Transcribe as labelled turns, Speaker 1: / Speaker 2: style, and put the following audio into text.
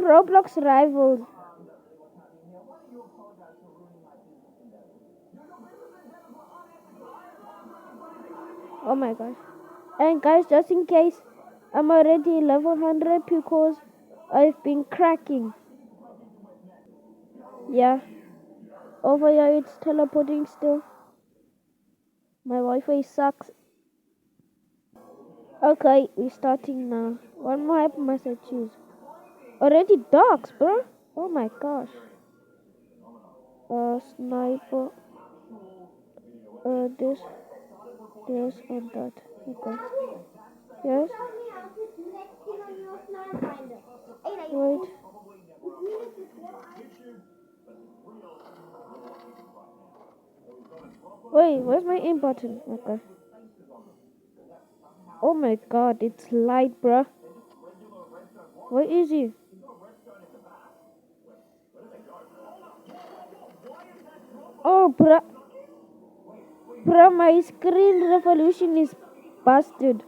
Speaker 1: Roblox rivals. Oh my gosh. And guys, just in case, I'm already level 100 because I've been cracking. Yeah. Over here it's teleporting still. My Wi-Fi sucks. Okay, we're starting now. What map must I choose? Already dogs, bro. Oh my gosh. Sniper. This, and that. Okay. Yes. Wait. Wait, where's my aim button? Okay. Oh my god, it's light, bruh. Where is he? Oh, bruh. Bruh, my screen resolution is busted.